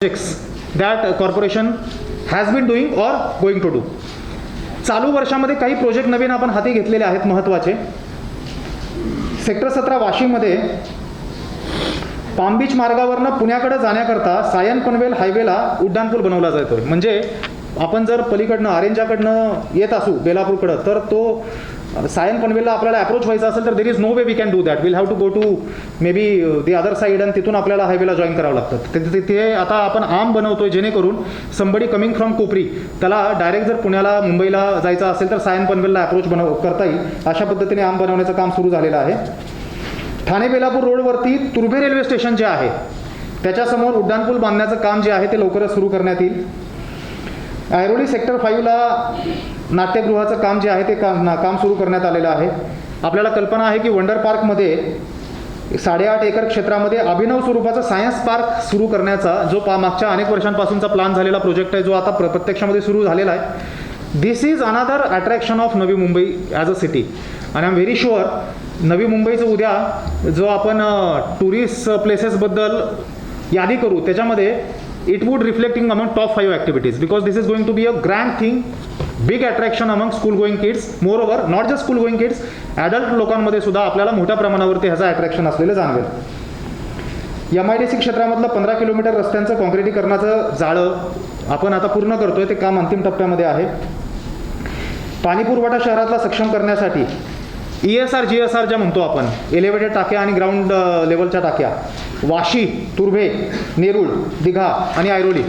Projects that corporation has been doing or going to do. चालू वर्षामध्ये काही project नवीन आपण हाती घेतलेले आहेत महत्त्वाचे. सेक्टर 17 वाशीमध्ये पाम बीच मार्गावरनं पुण्याकडे जाण्याकरता सायन पनवेल हायवेला उड्डाणपूल बनवला जातोय. म्हणजे आपण जर पलीकडनं आरेंजाकडनं येत असू बेलापूरकडं तर तो सायन पनवेलला आपल्याला अप्रोच व्हायचा असेल तर there is no way we can do that. Will have to go to maybe the other side आणि तिथून आपल्याला हायवेला जॉईन करावं लागतं. तिथे आता आपण आर्म बनवतोय जेणेकरून संबडी कमिंग फ्रॉम कोपरी त्याला डायरेक्ट जर पुण्याला मुंबईला जायचं असेल तर सायन पनवेलला अप्रोच करता येईल. अशा पद्धतीने आर्म बनवण्याचं काम सुरू झालेलं आहे. ठाणे बेलापूर रोडवरती तुर्भे रेल्वे स्टेशन जे आहे त्याच्यासमोर उड्डाणपूल बांधण्याचं काम जे आहे ते लवकरच सुरू करण्यात येईल. ऐरोली सेक्टर 5ला नाट्यगृहाचं काम जे आहे ते काम सुरू करण्यात आलेलं आहे. आपल्याला कल्पना आहे की वंडर पार्कमध्ये 8.5 एकर क्षेत्रामध्ये अभिनव स्वरूपाचा सायन्स पार्क सुरू करण्याचा जो मागच्या अनेक वर्षांपासूनचा प्लॅन झालेला प्रोजेक्ट आहे जो आता प्रत्यक्षामध्ये सुरू झालेला आहे. दिस is another attraction of Navi Mumbai as a city. आणि आय एम व्हेरी शुअर नवी मुंबईचं उद्या जो आपण टुरिस्ट प्लेसेसबद्दल यादी करू त्याच्यामध्ये it would reflecting among top 5 activities because this is going to be a grand thing, big attraction among school going kids. Moreover, not just school going kids, adult लोकांमध्ये सुद्धा आपल्याला मोठ्या प्रमाणावरती ह्याचं अट्रॅक्शन असलेलं जाणवेल. MIDC क्षेत्रामधलं 15 किलोमीटर रस्त्यांचं काँक्रिटीकरणाचं जाळं आपण आता पूर्ण करतोय. ते काम अंतिम टप्प्यामध्ये आहे. पाणी पुरवठा शहरातला सक्षम करण्यासाठी ESR GSR ज्या म्हणतो आपण एलिव्हेटेड टाक्या आणि ग्राउंड लेवलच्या टाक्या वाशी, तुर्भे, नेरूळ, दिघा आणि ऐरोली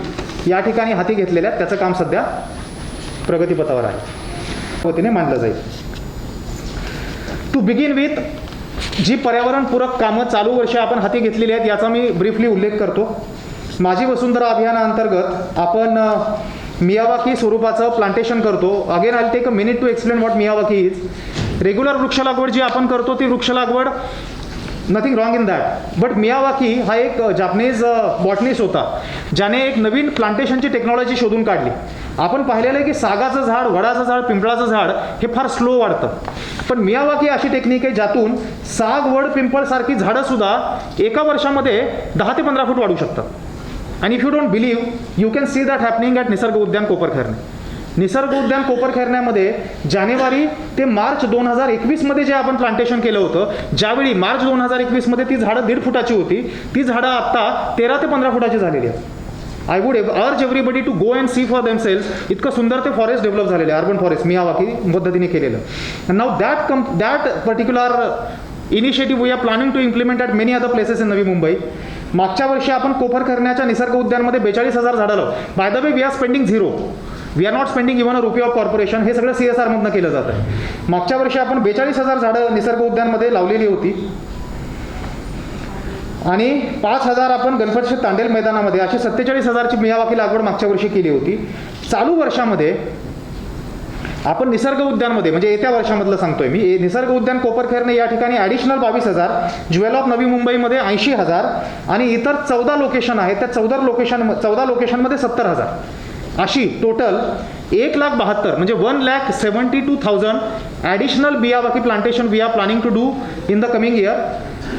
या ठिकाणी हाती घेतलेल्या त्याचं काम सध्या प्रगतीपथावर आहे. पद्धतीने मांडलं जाईल. टू बिगिन विथ जी पर्यावरणपूरक कामं चालू वर्षी आपण हाती घेतलेली आहेत याचा मी ब्रीफली उल्लेख करतो. माझी वसुंधरा अभियानाअंतर्गत आपण मियावाकी स्वरूपाचं प्लांटेशन करतो. Again I take a minute to explain what Miyawaki is. Regular वृक्ष लागवड जी आपण करतो ती वृक्ष लागवड nothing wrong in that. But Miyawaki हा एक जापनीज बॉटनिस्ट होता ज्याने एक नवीन प्लांटेशनची टेक्नॉलॉजी शोधून काढली. आपण पाहिलेलं आहे की सागाचं झाड, वडाचं झाड, पिंपळाचं झाड हे फार स्लो वाढतं. पण मियावाकी अशी टेक्निक आहे ज्यातून साग, वड, पिंपळसारखी झाडंसुद्धा एका वर्षामध्ये 10 ते 15 फूट वाढू शकतात. आणि if you don't believe you can see that happening at निसर्ग उद्यान कोपरखैरणे. निसर्ग उद्यान कोपरखैरण्यामध्ये जानेवारी ते मार्च 2021मध्ये जे आपण प्लांटेशन केलं होतं, ज्यावेळी मार्च 2021मध्ये ती झाडं 1.5 फुटाची होती, ती झाडं आत्ता 13 ते 15 फुटाची झालेली आहेत. I would urge everybody to go and see for themselves. इतकं सुंदर ते फॉरेस्ट डेव्हलप झालेलं आहे, अर्बन फॉरेस्ट मियावाकी पद्धतीने केलेलं. Now that particular initiative we are planning to implement at many other places in Navi Mumbai. मागच्या वर्षी आपण कोपरखैरण्याच्या निसर्ग उद्यानमध्ये 42,000 झाडं लावलं. By the way we are spending zero. We are not spending even a rupee of corporation. हे सगळं CSR मधनं केलं जातं आहे. मागच्या वर्षी आपण 42,000 झाडं निसर्ग उद्यानमध्ये लावलेली होती आणि 5,000 आपण गणपतशेत तांडेल मैदानामध्ये अशी 47,000ची मियावाकी लागवड मागच्या वर्षी केली होती. चालू वर्षामध्ये आपण निसर्ग उद्यानमध्ये म्हणजे येत्या वर्षामधलं सांगतोय मी, निसर्ग उद्यान कोपरखैरणे या ठिकाणी ॲडिशनल 22,000, ज्वेल ऑफ नवी मुंबईमध्ये 80,000 आणि इतर 14 लोकेशन आहेत त्या 14 लोकेशनमध्ये 70,000 अशी टोटल 1,72,000 म्हणजे 1,72,000 additional Miyawaki plantation we are planning to do in the coming year.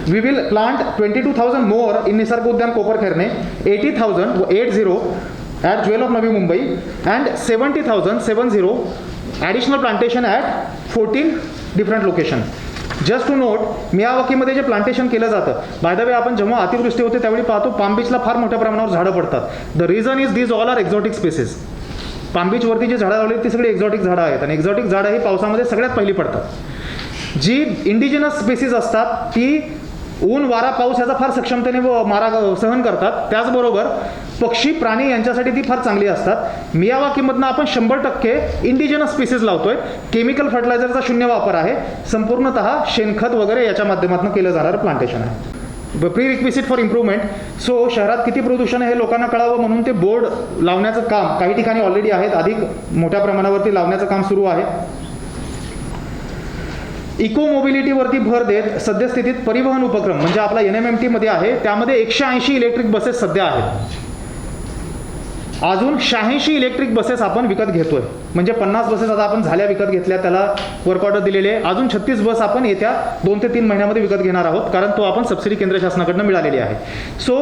We will plant 22,000 more in Nisarg Udyan Koparkhairane, 80,000 at Jewel of Navi Mumbai and 70,000 additional plantation at 14 different location. Just to note, मियावाकीमध्ये जे plantation केलं जातं, bye the वे आपण जेव्हा अतिवृष्टी होते त्यावेळी पाहतो पाम बीचला फार मोठ्या प्रमाणावर झाडं पडतात. The reason is these all are exotic species. Palm बीचवरती जी झाडं लावली ती सगळी एक्झॉटिक झाडं आहेत आणि एक्झॉटिक झाडं ही पावसामध्ये सगळ्यात पहिली पडतात. जी इंडिजिनस स्पेसीज असतात ती ऊन, वारा, पाऊस याचा फार सक्षमतेने मारा सहन करतात. त्याचबरोबर पक्षी, प्राणी यांच्यासाठी ती फार चांगली असतात. मियावाकीमधनं आपण 100% इंडिजिनस स्पीसीज लावतोय. केमिकल फर्टिलायझरचा 0 वापर आहे. संपूर्णतः शेणखत वगैरे याच्या माध्यमातून केलं जाणारं प्लांटेशन आहे. Prerequisite for improvement. So शहरात किती प्रदूषण आहे हे लोकांना कळावं म्हणून ते बोर्ड लावण्याचं काम काही ठिकाणी ऑलरेडी आहेत, अधिक मोठ्या प्रमाणावरती लावण्याचं काम सुरू आहे. इको मोबिलिटीवरती भर देत सद्यस्थितीत परिवहन उपक्रम म्हणजे आपला NMMT मध्ये आहे, त्यामध्ये 180 इलेक्ट्रिक बसेस सध्या आहेत. अजून 86 इलेक्ट्रिक बसेस आपण विकत घेतोय. म्हणजे 50 बसेस आता आपण झाल्या विकत घेतल्या, त्याला वर्क ऑर्डर दिलेले आहे. अजून 36 बस आपण येत्या 2 ते 3 महिन्यामध्ये विकत घेणार आहोत, कारण तो आपण सबसिडी केंद्र शासनाकडनं मिळालेली आहे. So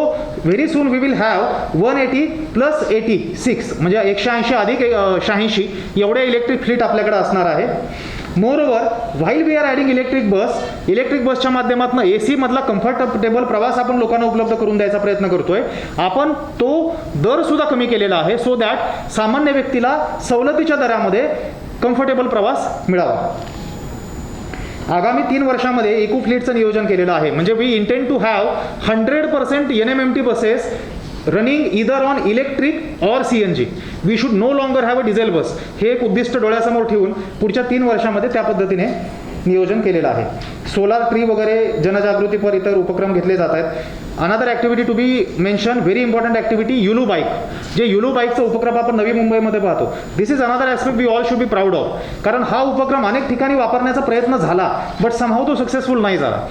very soon we will have 180 plus 86 म्हणजे 180 अधिक 86 एवढे इलेक्ट्रिक फ्लीट आपल्याकडे असणार आहे. Moreover while we are adding electric बसच्या माध्यमातून AC मधला कम्फर्टेबल प्रवास आपण लोकांना उपलब्ध करून द्यायचा प्रयत्न करतोय. आपण तो दर सुद्धा कमी केलेला आहे, सो दॅट सामान्य व्यक्तीला सवलतीच्या दरामध्ये कम्फर्टेबल प्रवास मिळावा. आगामी 3 वर्षामध्ये इको फ्लीटचं नियोजन केलेलं आहे. म्हणजे we intend to have 100% NMMT buses running either on electric और CNG. We should no longer have a diesel bus. हे एक उद्दिष्ट डोळ्यासमोर ठेवून पुढच्या 3 वर्षामध्ये त्या पद्धतीने नियोजन केलेलं आहे. सोलार ट्री वगैरे जनजागृतीपर इतर उपक्रम घेतले जात आहेत. Another activity to be mention, very important activity, Yulu bike. जे युलू बाईकचा उपक्रम आपण नवी मुंबईमध्ये पाहतो, this is another aspect we all should be proud of. कारण हा उपक्रम अनेक ठिकाणी वापरण्याचा प्रयत्न झाला, बट समहाऊ तो सक्सेसफुल नाही झाला.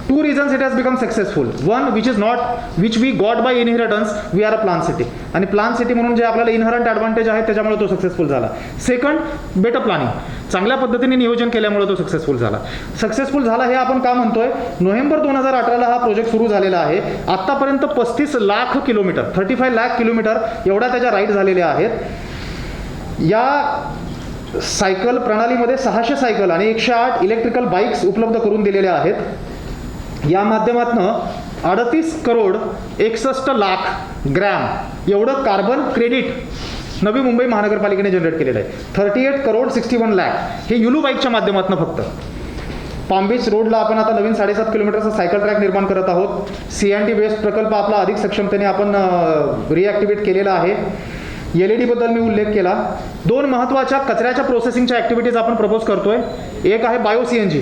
2 reasons it has become successful. One, which we got by inheritance, we are a plant city. आणि प्लान सिटी म्हणून जे आपल्याला इनहरंट ॲडव्हान्टेज आहे त्याच्यामुळे तो सक्सेसफुल झाला. Second, better planning. चांगल्या पद्धतीने नियोजन केल्यामुळे तो सक्सेसफुल झाला. हे आपण का म्हणतोय? नोव्हेंबर 2018ला हा प्रोजेक्ट सुरू झालेला आहे. आतापर्यंत 35 लाख किलोमीटर 35 लाख किलोमीटर एवढ्या त्याच्या राईड झालेल्या आहेत. या सायकल प्रणालीमध्ये 600 सायकल आणि 108 इलेक्ट्रिकल बाईक्स उपलब्ध करून दिलेल्या आहेत. या माध्यमातून 38 करोड 61 लाख ग्रॅम एवढं कार्बन क्रेडिट नवी मुंबई महानगरपालिकेने जनरेट केलेलं आहे. 38 करोड 61 लाख हे युलू बाईकच्या माध्यमातून फक्त. पाम बीच रोडला आपण आता नवीन 7.5 किलोमीटरचा सायकल ट्रॅक निर्माण करत आहोत. C&T वेस्ट प्रकल्प आपला अधिक सक्षमतेने आपण रिॲक्टिवेट केलेला आहे. LED बद्दल मी उल्लेख केला. 2 महत्त्वाच्या कचऱ्याच्या प्रोसेसिंगच्या ॲक्टिव्हिटीज आपण प्रपोज करतोय. एक आहे बायो CNG.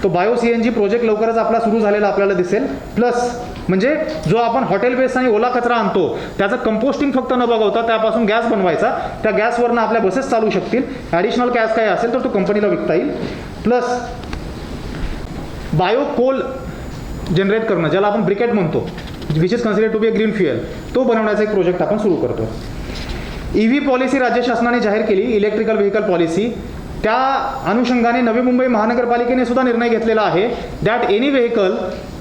तो बायो CNG प्रोजेक्ट लवकरच आपला सुरू झालेला आपल्याला दिसेल. प्लस म्हणजे जो आपण हॉटेल बेस आणि ओला कचरा आणतो त्याचं कंपोस्टिंग फक्त न बघवता त्यापासून गॅस बनवायचा, त्या गॅसवरनं आपल्या बसेस चालू शकतील. ॲडिशनल गॅस काही असेल तर तो कंपनीला विकता येईल. प्लस बायो कोल जनरेट करणं, ज्याला आपण ब्रिकेट म्हणतो, which is considered to be a green fuel, तो बनवण्याचा एक प्रोजेक्ट आपण सुरू करतो. EV पॉलिसी राज्य शासनाने जाहीर केली, इलेक्ट्रिकल व्हेकल पॉलिसी. त्या अनुषंगाने नवी मुंबई महानगरपालिकेने सुद्धा निर्णय घेतलेला आहे that any vehicle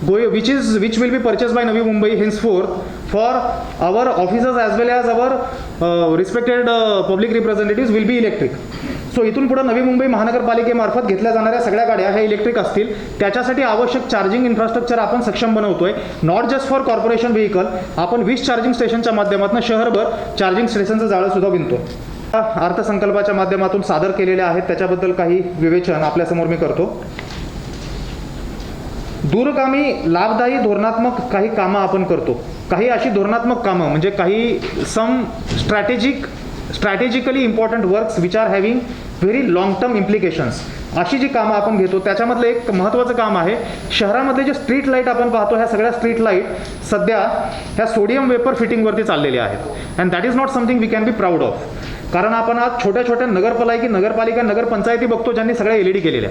which will be purchase by Navi Mumbai henceforth for our officers as well as our respected public representatives will be electric. So इथून पुढे नवी मुंबई महानगरपालिकेमार्फत घेतल्या जाणाऱ्या सगळ्या गाड्या ह्या इलेक्ट्रिक असतील. त्याच्यासाठी आवश्यक चार्जिंग इन्फ्रास्ट्रक्चर आपण सक्षम बनवतोय. Not just for corporation vehicle, आपण 20 चार्जिंग स्टेशनच्या माध्यमातून शहरभर चार्जिंग स्टेशनचं जाळं सुद्धा विणतो. अर्थसंकल्पाच्या माध्यमातून सादर केलेल्या आहेत त्याच्याबद्दल काही विवेचन आपल्यासमोर मी करतो. दूरगामी लाभदायी धोरणात्मक काही कामं आपण करतो. काही अशी धोरणात्मक कामं म्हणजे काही strategically important works which are having very long term implications. अशी जी कामं आपण घेतो त्याच्यामधलं एक महत्त्वाचं काम आहे, शहरामधले जे स्ट्रीट लाईट आपण पाहतो, ह्या सगळ्या स्ट्रीट लाईट सध्या ह्या सोडियम वेपर फिटिंगवरती चाललेल्या आहेत. And that is not something we can be proud of. कारण आपण आज छोट्या छोट्या नगरपालिका नगरपंचायती बघतो ज्यांनी सगळ्या LED केलेल्या.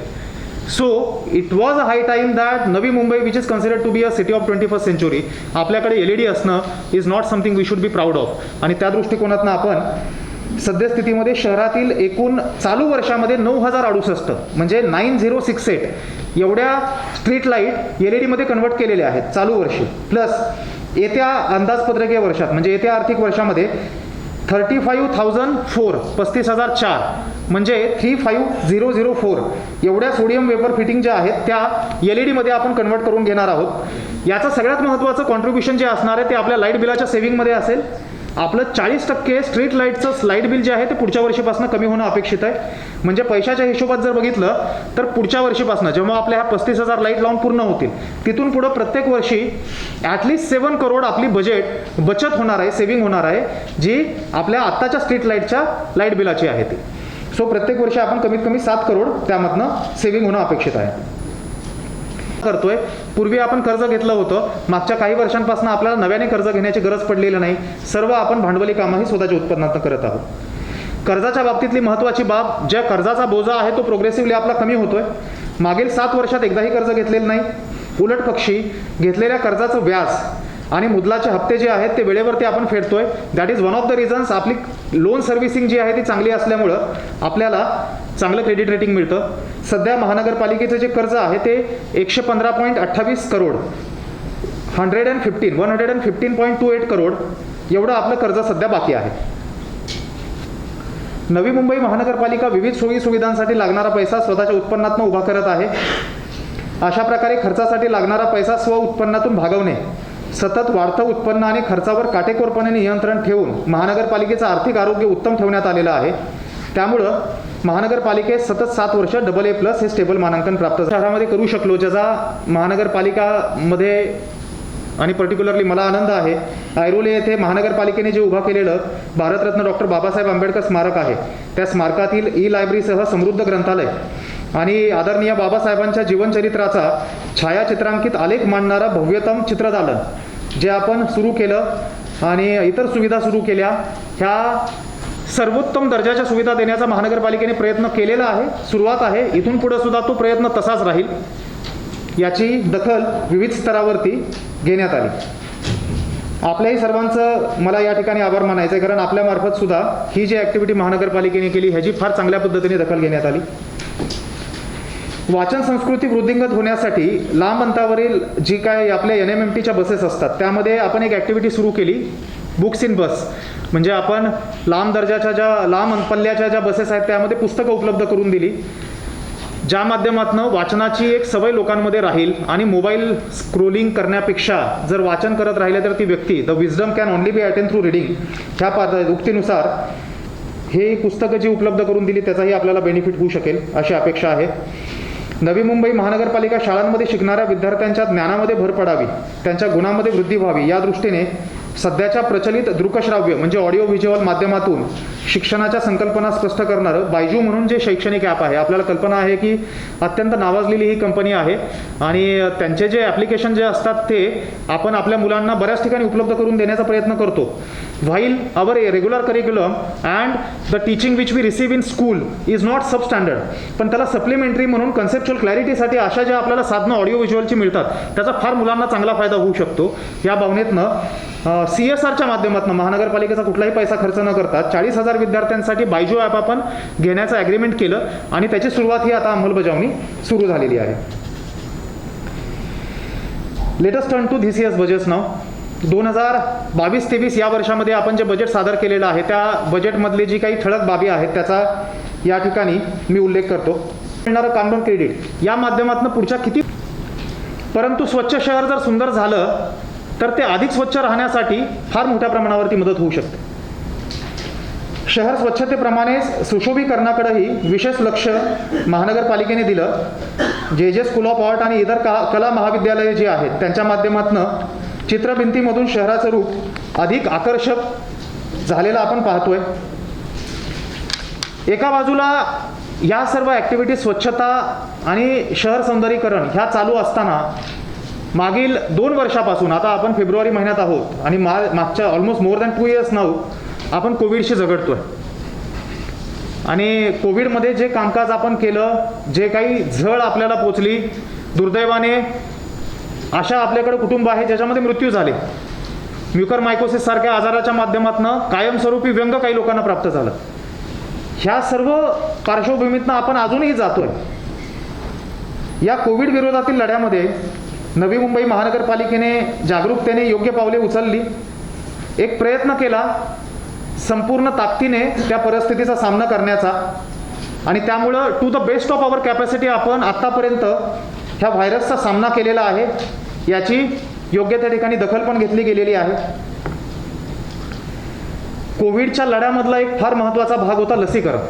So it was a high time that Navi Mumbai which is considered to be a city of 21st century आपल्याकडे LED असणं is not something we should be proud of. आणि त्या दृष्टिकोनातनं आपण सद्यस्थितीमध्ये शहरातील एकूण चालू वर्षामध्ये 9,068 म्हणजे 9068 एवढ्या स्ट्रीट लाईट LED मध्ये कन्वर्ट केलेल्या आहेत चालू वर्षी. प्लस येत्या अंदाजपत्रकीय वर्षात म्हणजे येत्या आर्थिक वर्षामध्ये 35,004 म्हणजे 35,004 एवढ्या सोडियम वेपर फिटिंग ज्या आहेत त्या LED मध्ये आपण कन्वर्ट करून घेणार आहोत. याचं सगळ्यात महत्त्वाचं कॉन्ट्रीब्युशन जे असणार आहे ते आपल्या लाईट बिलाच्या सेव्हिंगमध्ये असेल. आपलं 40% स्ट्रीट लाईटचं लाईट बिल जे आहे ते पुढच्या वर्षीपासून कमी होणं अपेक्षित आहे. म्हणजे पैशाच्या हिशोबात जर बघितलं तर पुढच्या वर्षीपासून जेव्हा आपल्या ह्या 35,000 लाईट लावून पूर्ण होतील तिथून पुढं प्रत्येक वर्षी ॲटलिस्ट 7 करोड आपली बचत होणार आहे, सेव्हिंग होणार आहे, जी आपल्या आत्ताच्या स्ट्रीट लाईटच्या लाईट बिलाची आहे ती. सो प्रत्येक वर्षी आपण कमीत कमी 7 करोड त्यामधनं सेव्हिंग होणं अपेक्षित आहे. करतोय. पूर्वी आपण कर्ज घेतलं होतं, मागच्या काही वर्षांपासून आपल्याला नव्याने कर्ज घेण्याची गरज पडलेली नाही. सर्व आपण भांडवली कामंही स्वतःच्या उत्पन्नातून करत आहोत. कर्जाच्या बाबतीतली महत्त्वाची बाब, ज्या कर्जाचा बोजा आहे तो प्रोग्रेसिव्हली आपला कमी होतोय. मागील 7 वर्षात एकदाही कर्ज घेतलेलं नाही. उलट पक्षी घेतलेल्या कर्जाचं व्याज आणि मुदलाचे हप्ते जे आहेत ते वेळेवरती आपण फेडतोय. That is one of the reasons. आपली लोन सर्व्हिसिंग जी आहे ती चांगली असल्यामुळं आपल्याला चांगलं क्रेडिट रेटिंग मिळतं. सध्या महानगरपालिकेचं जे कर्ज आहे ते 115.28 करोड 115.28 करोड एवढं आपलं कर्ज सध्या बाकी आहे. नवी मुंबई महानगरपालिका विविध सोयी सुविधांसाठी लागणारा पैसा स्वतःच्या उत्पन्नातून उभा करत आहे. अशा प्रकारे खर्चासाठी लागणारा पैसा स्व उत्पन्नातून भागवणे, सतत वाढतं उत्पन्न आणि खर्चावर काटेकोरपणे नियंत्रण ठेवून महानगरपालिकेचं आर्थिक आरोग्य उत्तम ठेवण्यात आलेलं आहे. त्यामुळं महानगरपालिकेत सतत 7 वर्ष AA+ हे स्टेबल मानांकन प्राप्त शहरामध्ये करू शकलो, ज्याचा महानगरपालिकामध्ये आणि पर्टिक्युलरली मला आनंद आहे. ऐरोली येथे महानगरपालिकेने जे उभा केलेलं भारतरत्न डॉक्टर बाबासाहेब आंबेडकर स्मारक आहे, त्या स्मारकातील ई-लायब्ररीसह समृद्ध ग्रंथालय आणि आदरणीय बाबासाहेबांच्या जीवनचरित्राचा छायाचित्रांकित आलेख मांडणारा भव्यतम चित्रदालन जे आपण सुरू केलं आणि इतर सुविधा सुरू केल्या, ह्या सर्वोत्तम दर्जाच्या सुविधा देण्याचा महानगरपालिकेने प्रयत्न केलेला आहे. सुरुवात आहे, इथून पुढे सुद्धा तो प्रयत्न तसाच राहील. याची दखल विविध स्तरावरती घेण्यात आली. आपल्याही सर्वांचं मला या ठिकाणी आभार मानायचं आहे, कारण आपल्यामार्फत सुद्धा ही जी ॲक्टिव्हिटी महानगरपालिकेने केली ह्याची फार चांगल्या पद्धतीने दखल घेण्यात आली. वाचन संस्कृती वृद्धिंगत होण्यासाठी लांब अंतरावरील जी काय आपल्या NMMTच्या बसेस असतात त्यामध्ये आपण एक ॲक्टिव्हिटी सुरू केली, बुक्स इन बस. म्हणजे आपण लांब पल्ल्याच्या ज्या बसेस आहेत त्यामध्ये पुस्तकं उपलब्ध करून दिली, ज्या माध्यमातून वाचनाची एक सवय लोकांमध्ये राहील आणि मोबाईल स्क्रोलिंग करण्यापेक्षा जर वाचन करत राहिले तर ती व्यक्ती the wisdom can only be attain through reading ह्या उक्तीनुसार हे पुस्तकं जी उपलब्ध करून दिली त्याचाही आपल्याला बेनिफिट होऊ शकेल अशी अपेक्षा आहे. नवी मुंबई महानगरपालिका शाळांमध्ये शिकणाऱ्या विद्यार्थ्यांच्या ज्ञानामध्ये भर पडावी, त्यांच्या गुणांमध्ये वृद्धी व्हावी या दृष्टीने सध्याच्या प्रचलित दृकश्राव्य म्हणजे ऑडिओ व्हिज्युअल माध्यमातून शिक्षणाच्या संकल्पना स्पष्ट करणारं बायजू म्हणून जे शैक्षणिक ॲप आहे, आपल्याला कल्पना आहे की अत्यंत नावाजलेली ही कंपनी आहे आणि त्यांचे जे ॲप्लिकेशन जे असतात ते आपण आपल्या मुलांना बऱ्याच ठिकाणी उपलब्ध करून देण्याचा प्रयत्न करतो. While our regular curriculum and the teaching which we receive in school is not sub standard, पण त्याला सप्लिमेंटरी म्हणून कन्सेप्च्युअल क्लॅरिटीसाठी अशा ज्या आपल्याला साधनं ऑडिओ व्हिज्युअलची मिळतात त्याचा फार मुलांना चांगला फायदा होऊ शकतो. या भावनेतनं CSRच्या माध्यमातून महानगरपालिकेचा कुठलाही पैसा खर्च न करता 40,000 विद्यार्थ्यांसाठी बायजू ॲप आपण घेण्याचं ॲग्रीमेंट केलं आणि त्याची सुरुवात ही आता अंमलबजावणी सुरू झालेली आहे. Let us turn to this years budgets now. 2022-23 या वर्षामध्ये आपण जे बजेट सादर केलेलं आहे त्या बजेटमधली जी काही ठळक बाबी आहेत त्याचा या ठिकाणी मी उल्लेख करतो. मिळणारं कार्बन क्रेडिट या माध्यमातून पुढच्या किती, परंतु स्वच्छ शहर जर सुंदर झालं तर ते अधिक स्वच्छ राहण्यासाठी फार मोठ्या प्रमाणावरती मदत होऊ शकते. शहर स्वच्छतेप्रमाणेच सुशोभीकरणाकडेही विशेष लक्ष महानगरपालिकेने दिलं. जे स्कूल ऑफ आर्ट आणि इतर कला महाविद्यालये जी आहेत त्यांच्या माध्यमातून चित्रभिंतीमधून शहराचं रूप अधिक आकर्षक झालेलं आपण पाहतोय. एका बाजूला या सर्व ॲक्टिव्हिटी स्वच्छता आणि शहर सौंदर्यीकरण ह्या चालू असताना मागील 2 वर्षापासून, आता आपण फेब्रुवारी महिन्यात आहोत आणि मागच्या almost more than 2 years now आपण कोविडशी झगडतोय आणि कोविडमध्ये जे कामकाज आपण केलं, जे काही झळ आपल्याला पोचली, दुर्दैवाने अशा आपल्याकडे कुटुंब आहे ज्याच्यामध्ये मृत्यू झाले. म्युकरमायकोसिस सारख्या आजाराच्या माध्यमातून कायमस्वरूपी व्यंग काही लोकांना प्राप्त झालं. ह्या सर्व पार्श्वभूमीतनं आपण अजूनही जातोय. या कोविड विरोधातील लढ्यामध्ये नवी मुंबई महानगरपालिकेने जागरूकतेने योग्य पावले उचलली, एक प्रयत्न केला संपूर्ण ताकदीने त्या परिस्थितीचा सामना करण्याचा आणि त्यामुळं to the best of our capacity आपण आत्तापर्यंत ह्या व्हायरसचा सामना केलेला आहे. याची योग्य त्या ठिकाणी दखल पण घेतली गेलेली आहे. कोविडच्या लढ्यामधला एक फार महत्त्वाचा भाग होता लसीकरण.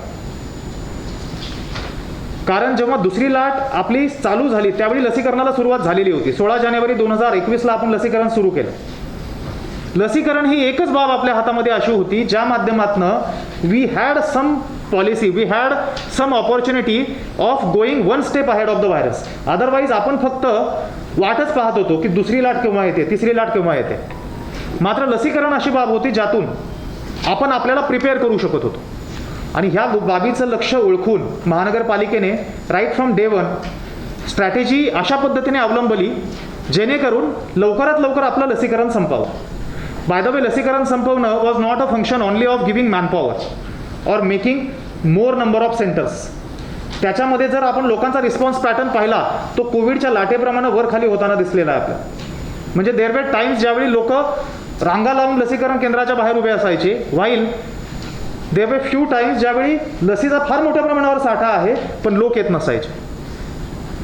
कारण जेव्हा दुसरी लाट आपली चालू झाली त्यावेळी लसीकरणाला सुरुवात झालेली होती. 16 जानेवारी 2021ला आपण लसीकरण सुरू केलं. लसीकरण ही एकच बाब आपल्या हातामध्ये अशी होती ज्या माध्यमातनं we had some policy, we had some opportunity of going 1 step ahead of the virus. Otherwise आपण फक्त वाटच पाहत होतो की दुसरी लाट केव्हा येते, तिसरी लाट केव्हा येते. मात्र लसीकरण अशी बाब होती ज्यातून आपण आपल्याला प्रिपेअर करू शकत होतो आणि ह्या बाबीचं लक्ष ओळखून महानगरपालिकेने राईट फ्रॉम डे 1 स्ट्रॅटेजी अशा पद्धतीने अवलंबली जेणेकरून लवकरात लवकर आपलं लसीकरण संपावं. बाय द वे, लसीकरण संपवणं was not a function only of giving manpower or making more number of centres. त्याच्यामध्ये जर आपण लोकांचा रिस्पॉन्स पॅटर्न पाहिला तो कोविडच्या लाटेप्रमाणे वर खाली होताना दिसलेला आहे आपल्याला. म्हणजे देर वर टाइम्स ज्यावेळी लोक रांगा लावून लसीकरण केंद्राच्या बाहेर उभे असायचे, while there were few times ज्यावेळी लसीचा फार मोठ्या प्रमाणावर साठा आहे पण लोक येत नसायचे.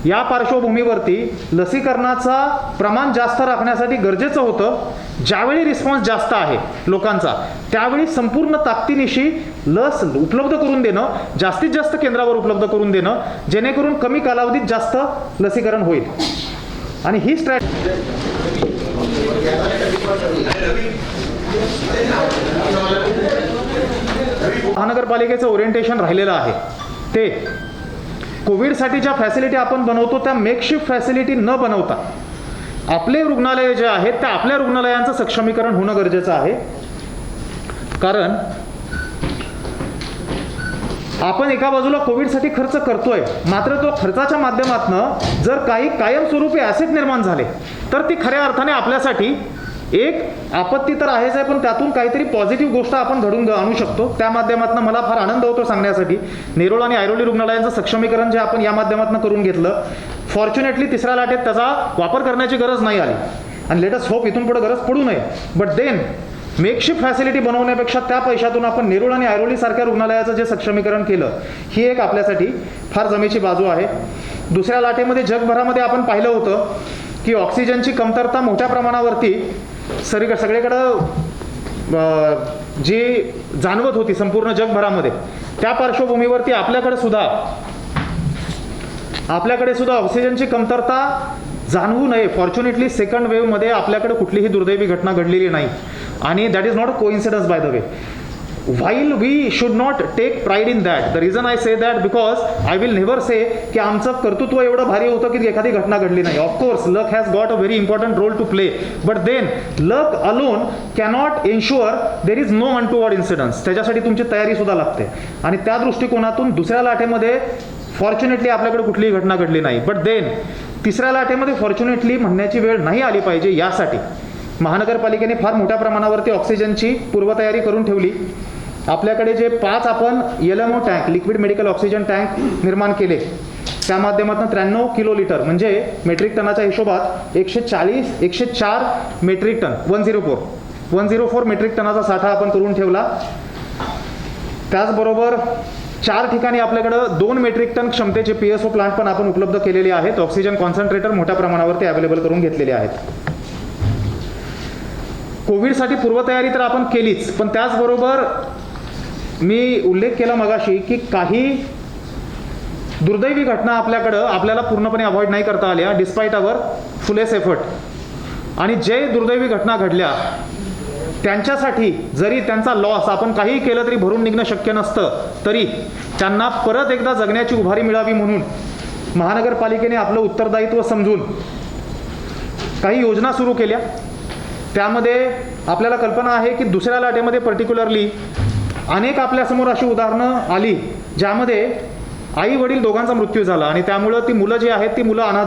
या पार्श्वभूमीवरती लसीकरणाचा प्रमाण जास्त राखण्यासाठी गरजेचं होतं ज्यावेळी रिस्पॉन्स जास्त आहे लोकांचा त्यावेळी संपूर्ण ताकदीनिशी लस उपलब्ध करून देणं, जास्तीत जास्त केंद्रावर उपलब्ध करून देणं, जेणेकरून कमी कालावधीत जास्त लसीकरण होईल. आणि ही स्ट्रॅटेजी महानगरपालिकेचं ओरिएंटेशन राहिलेलं आहे. ते कोविडसाठी ज्या फॅसिलिटी आपण बनवतो त्या मेकशिफ्ट फॅसिलिटी न बनवता आपले रुग्णालय जे आहेत त्या आपल्या रुग्णालयांचं सक्षमीकरण होणं गरजेचं आहे. कारण आपण एका बाजूला कोविडसाठी खर्च करतोय, मात्र तो खर्चाच्या माध्यमातून जर काही कायमस्वरूपी ॲसेट निर्माण झाले तर ती खऱ्या अर्थाने आपल्यासाठी एक आपत्ती तर आहेच आहे, पण त्यातून काहीतरी पॉझिटिव्ह गोष्ट आपण घडून आणू शकतो. त्या माध्यमातून मला फार आनंद होतो सांगण्यासाठी. नेरूळ आणि ऐरोली रुग्णालयांचं सक्षमीकरण जे आपण या माध्यमातून करून घेतलं, फॉर्च्युनेटली तिसऱ्या लाटेत त्याचा वापर करण्याची गरज नाही आली आणि लेट अस होप इथून पुढे गरज पडू नये. बट देन मेकशिफ्ट फॅसिलिटी बनवण्यापेक्षा त्या पैशातून आपण नेरूळ आणि ऐरोली सारख्या रुग्णालयाचं जे सक्षमीकरण केलं, ही एक आपल्यासाठी फार जमेची बाजू आहे. दुसऱ्या लाटेमध्ये जगभरामध्ये आपण पाहिलं होतं की ऑक्सिजनची कमतरता मोठ्या प्रमाणावरती सगळीकडं जी जाणवत होती संपूर्ण जगभरामध्ये, त्या पार्श्वभूमीवरती आपल्याकडे सुद्धा ऑक्सिजनची कमतरता जाणवू नये. फॉर्च्युनेटली सेकंड वेव्हमध्ये आपल्याकडे कुठलीही दुर्दैवी घटना घडलेली नाही आणि that is not a coincidence bye the way. While we should not take pride in that, the reason I say that because I will never say की आमचं कर्तृत्व एवढं भारी होतं की एखादी घटना घडली नाही. Of course, luck has got a very important role to play, but then luck alone cannot ensure there is no untoward incidents. त्याच्यासाठी तुमची तयारी सुद्धा लागते आणि त्या दृष्टिकोनातून दुसऱ्या लाटेमध्ये फॉर्च्युनेटली आपल्याकडे कुठलीही घटना घडली नाही. बट देन तिसऱ्या लाटेमध्ये फॉर्च्युनेटली म्हणण्याची वेळ नाही आली पाहिजे, यासाठी महानगरपालिकेने फार मोठ्या प्रमाणावरती ऑक्सिजनची पूर्वतयारी करून ठेवली. आपल्याकडे जे 5 आपण LMO tank, liquid medical oxygen tank निर्माण केले, त्या माध्यमातून 93 किलो लिटर म्हणजे मेट्रिक टनाच्या हिशोबात 104 मेट्रिक टन 104 मेट्रिक टनाचा साठा आपण करून ठेवला. त्याचबरोबर 4 ठिकाणी आपल्याकडं 2 मेट्रिक टन क्षमतेचे PSO प्लांट पण आपण उपलब्ध केलेले आहेत. ऑक्सिजन कॉन्सन्ट्रेटर मोठ्या प्रमाणावरती अवेलेबल करून घेतलेले आहेत. कोविडसाठी पूर्वतयारी तर आपण केलीच, पण त्याचबरोबर मी उल्लेख केला मगाशी की काही दुर्दैवी घटना आपल्याला पूर्णपणे अवॉइड नाही करता आल्या डिस्पाईट आवर फुलेस्ट एफर्ट. आणि जे दुर्दैवी घटना घडल्या त्यांच्यासाठी जरी त्यांचा लॉस आपण काही केलं तरी भरून निघणं शक्य नसतं, तरी त्यांना परत एकदा जगण्याची उभारी मिळावी म्हणून महानगरपालिकेने आपलं उत्तरदायित्व समजून काही योजना सुरू केल्या. त्यामध्ये आपल्याला कल्पना आहे की दुसऱ्या लाटेमध्ये पर्टिक्युलरली अनेक आपल्यासमोर अशी उदाहरणं आली ज्यामध्ये आई वडील दोघांचा मृत्यू झाला आणि त्यामुळं ती मुलं जी आहेत ती मुलं अनाथ